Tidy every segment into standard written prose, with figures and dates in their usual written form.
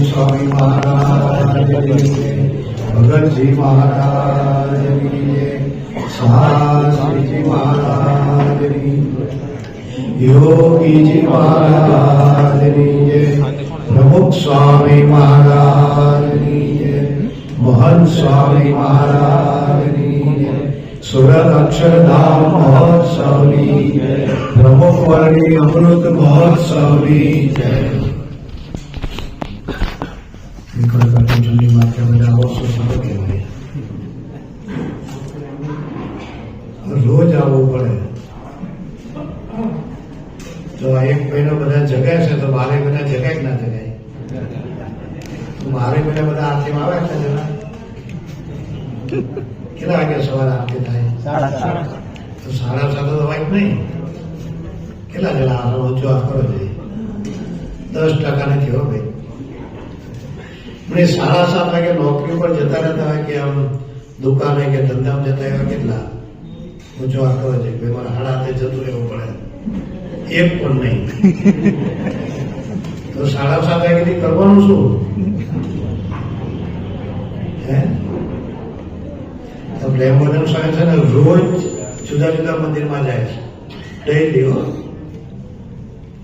स्वामी महाराज भगत जी महाराज जी महाराज योगी जी महाराज प्रमुख स्वामी महाराज मोहन स्वामी महाराज सुरत अक्षरधाम महोत्सव प्रमुख वर्णी अमृत महोत्सव ठंडी मात्रा બધા આવશો સારું કહેવાય. રોજ આવવું પડે. તો એક મહિનો બધા જગાય છે તો 12 મહિના જગાય કે ના જગાય? 12 મહિના બધા આરતીમાં આવે છે જરા. કેટલા વાગે સવારે આરતી થાય? 7:30. તો 7:30 તો વાઈટ નહીં. કેટલા જણા ઓછો આ કરો છે? 10% નથી હો ભાઈ. મને 7:30 વાગે નોકરી પર જતા રહેતા હોય કે આમ દુકાને કે ધંધામાં જતા હોય કેટલા ઊંચો આ કરો છે કે મારે 7:30 જતું રહેવું પડે. એક પણ નહીં. તો 7:30 વાગ્યાથી કરવાનું શું? હે તો બ્લેમોડન સ્વામી છે ને રોજ જુદા જુદા મંદિરમાં જાય છે. ડેઈલી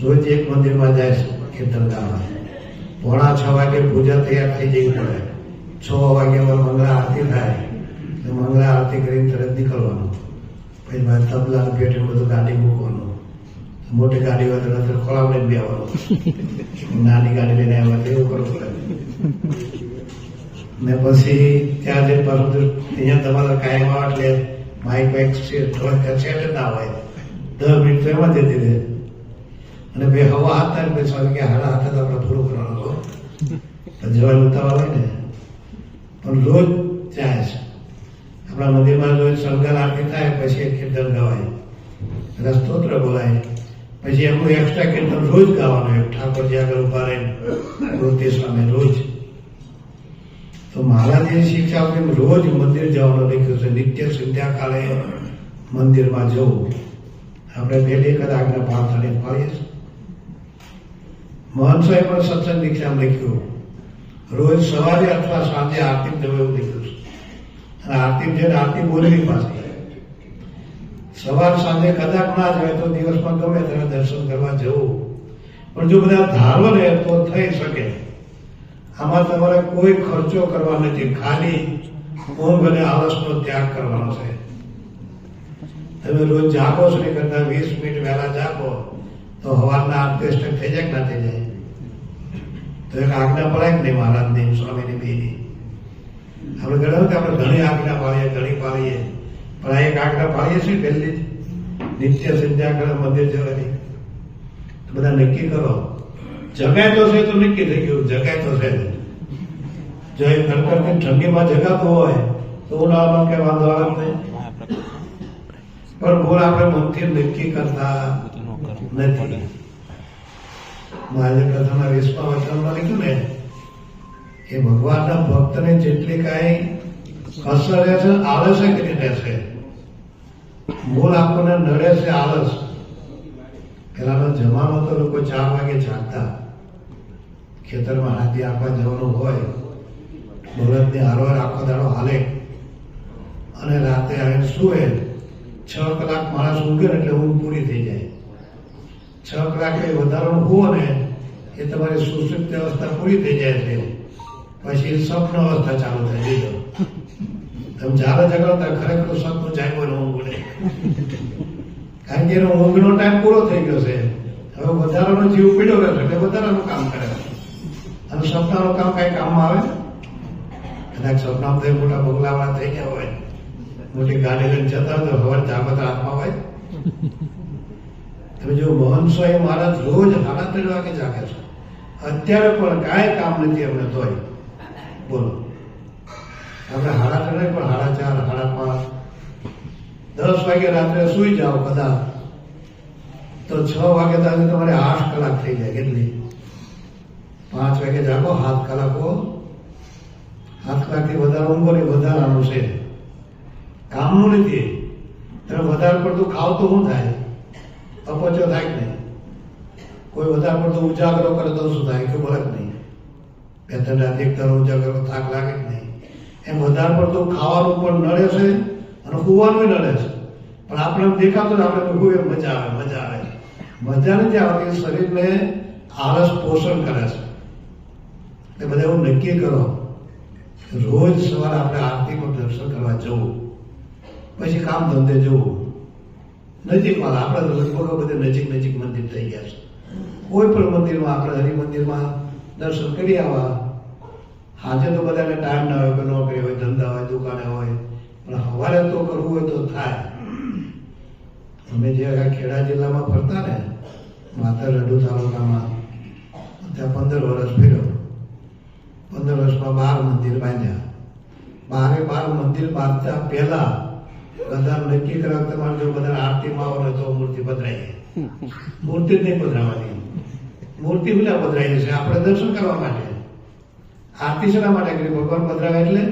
રોજ એક મંદિરમાં જાય છે કીર્તન ગાવા. 5:45 વાગે પૂજા તૈયાર થઈ જવી પડે. 6 વાગે મંગળા આરતી થાય તો મંગળા આરતી કરીને તરત નીકળવાનું. પછી મારે તબલા પેટે બધું ગાડી મૂકવાનું. મોટી ગાડી હોય તો ખોળામાં લઈને બેવાનું. નાની ગાડી લઈને આવ્યા તો એવું કરવું પડે. ને પછી ત્યાં જઈને પાછું અહીંયા તમારા કાયમ આવે એટલે માઇક બાઇક સેટ ના હોય. 10 મિનિટ તો એમાં જતી રહે. અને બે હવા હતા ને પછી સ્વામી કે હાડા હાથે તો આપણે પૂરું કરવાનું હતો. જવાય ઉતાવળ હોય ને પણ રોજ જાય છે. આપણા મંદિરમાં રોજ શણગાર આરતી થાય પછી કીર્તન ગવાય, સ્તોત્ર બોલાય, પછી એમનું એક્સ્ટ્રા કીર્તન રોજ ગાવાનું. ઠાકોરજી આગળ ઉભા રહીને મૂર્તિ સામે રોજ. તો મહારાજે શિક્ષા આપી રોજ મંદિર જવાનું લખ્યું છે. નિત્ય સંધ્યા કાળે મંદિરમાં જવું. આપણે ડેલી કદાચ આજ્ઞા પાળીએ છીએ. મહંસોએ પણ સત્સંગ દીક્ષામાં લખ્યું રોજ સવારે અથવા સાંજે આરતી જવું એવું લખ્યું છે. અને આરતી જઈને આરતી બોલવી પાછી. સવાર સાંજે કદાચ ના જાય તો દિવસમાં ગમે ત્યારે દર્શન કરવા જવું. પણ જો બધા ધારો ને તો થઈ શકે. આમાં તમારે કોઈ ખર્ચો કરવા નથી. ખાલી ઊંઘ અને આળસનો ત્યાગ કરવાનો છે. તમે રોજ જાગો છો ને કરતા 20 મિનિટ વહેલા જાગો તો હવારના આરતી થઈ જાય કે ના થઈ જાય? તો એક આજ્ઞા પડાય કે નહીં મહારાજની સ્વામીની બેની? આપણે ગણાવ્યું કે આપણે ઘણી આજ્ઞા પાડીએ ઘણી પાડીએ પણ આ એક આજ્ઞા પાડીએ છીએ પહેલી નિત્ય સંધ્યા કરે મંદિર જવાની. તો બધા નક્કી કરો. જગાય તો છે તો નક્કી થઈ ગયું જગાય તો છે. જો એ કડકડતી ઠંડીમાં જગાતું હોય તો ઉનાળામાં કઈ વાંધો આવે નહીં. પણ બોલ આપણે મનથી નક્કી કરતા નથી. મહારાજે કથાના 20મા વચનમાં લખ્યું ને કે ભગવાનના ભક્તને જેટલી કાંઈ કસર રહેશે આળસે કરી રહેશે. મૂળ આપણને નડે છે આળસ. પેલાનો જમાનો તો લોકો 4 વાગે જાગતા. ખેતરમાં હાથી આપવા જવાનું હોય, બળદની હારવાર આખો દાડો હાલે અને રાતે આવીને સુવે. 6 કલાક માણસ ઊંઘે એટલે ઊંઘ પૂરી થઈ જાય. 6 કલાક કઈ વધારાનું હોવો ને એ તમારી સુષુપ્ત અવસ્થા પૂરી થઈ જાય છે. પછી સ્વપ્ન અવસ્થા ચાલુ થઈ જાય. તમે જારે જગાડતા ખરેખર સપનું જાગ્યું ને ઊંઘ ઉડે. કારણ કે એનો ઊંઘનો ટાઈમ પૂરો થઈ ગયો છે. હવે વધારાનો જીવ પીડ્યો રહેશે એટલે વધારાનું કામ કરે. અને સપનાનું કામ કઈ કામમાં આવે? કદાચ સપનામાં તો મોટા બંગલાવાળા થઈ ગયા હોય, મોટી ગાડી લઈને જતા હોય તો સવાર જાગતા હાથમાં હોય. તમે જો મહંસો એ મહારાજ રોજ 3:30 વાગે જાગે છે. અત્યારે પણ કાંઈ કામ નથી અમને તોય. બોલો આપણે 3:30 પણ 4:30 5:30 10 વાગે રાત્રે સુઈ જાઓ કદાચ તો 6 વાગે તો તમારે 8 કલાક થઈ જાય. કેટલી? 5 વાગે જાગો 7 કલાકો. 7 કલાકથી વધારે ઊંઘો ને વધારાનું છે. કામનું નથી. તમે વધારે પડતું ખાવ તો શું થાય? અપચો થાય કે નહીં? કોઈ વધારે પડતો ઉજાગરો કરે તો શું થાય કે બોલે જ નહીં. 2-3 રાત એક તારો ઉજાગરો થાક લાગે જ નહીં. એમ વધારે પડતું ખાવાનું પણ નડે છે અને સુવાનું નડે છે. પણ આપણે એમ દેખાતું આપણે ખૂબ મજા આવે. મજા નથી આવતી, શરીરને આળસ પોષણ કરે છે. એટલે બધા એવું નક્કી કરો કે રોજ સવારે આપણે આરતીમાં દર્શન કરવા જવું, પછી કામ ધંધે જવું. નજીકમાં આપણે લગભગ બધે નજીક મંદિર થઈ ગયા છે. કોઈ પણ મંદિરમાં આપણે હરિ મંદિરમાં દર્શન કરી આવવા. આજે તો બધાને ટાઈમ ના હોય, કે નોકરી હોય, ધંધા હોય, દુકાને હોય, પણ સવારે તો કરવું હોય તો થાય. અમે જે ખેડા જિલ્લામાં ફરતા ને, માતા રડુ તાલુકામાં, ત્યાં 15 વર્ષ ફર્યો. 15 વર્ષમાં 12 મંદિર બાંધ્યા. 12 મંદિર બાંધતા પહેલા બધા નક્કી કર્યા તમારે જો બધા આરતીમાં આવો ને તો મૂર્તિ પધરાઈએ. મૂર્તિ જ નહીં પધરાવાની. મૂર્તિ બધા પધરાઈ છે આપણે દર્શન કરવા માટે. આરતી શેના માટે કરી? ભગવાન પધરાવે એટલે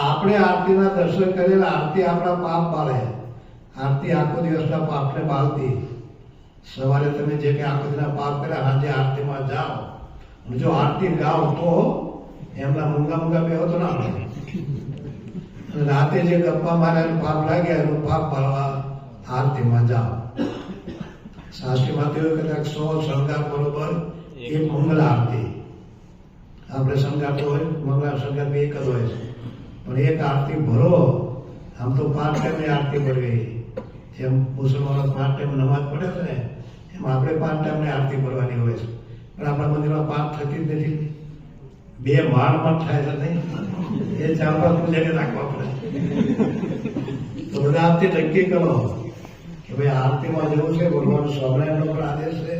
આપણે આરતીના દર્શન કરેલા. આરતી આપણા પાપ બાળે. આરતી આખો દિવસના પાપને બાળતી. સવારે તમે જે કે આખો દિવસના પાપ કર્યા, સાંજે આરતીમાં જાઓ અને જો આરતી ગાઓ તો એમના મૂંગા બેહો તો ના મળે. અને રાતે જે ગપ્પા માર્યા પાપ લાગ્યા એનું પાપ બાળવા આરતીમાં જાઓ. શાસ્ત્રીમાં તો એવું કદાચ 100 શણગાર બરોબર એક મંગળ આરતી. આપણે શણગાર તો હોય, મંગળા શણગાર બે એક જ હોય છે, પણ એક આરતી ભરો. આમ તો 5 ટાઈમની આરતી ભરવી. જેમ મુસલમાનો 5 ટાઈમ નમાજ પડે છે ને, એમ આપણે 5 ટાઈમની આરતી ભરવાની હોય છે. પણ આપણા મંદિરમાં 5 થતી જ નથી. 2 માળમાં થાય છે નહીં, એ ચાંપા પૂજાને રાખવા પડે. તો બધા આરતી નક્કી કરો કે ભાઈ આરતીમાં જવું છે. ભગવાન સ્વામિનારાયણનો પણ આદેશ છે.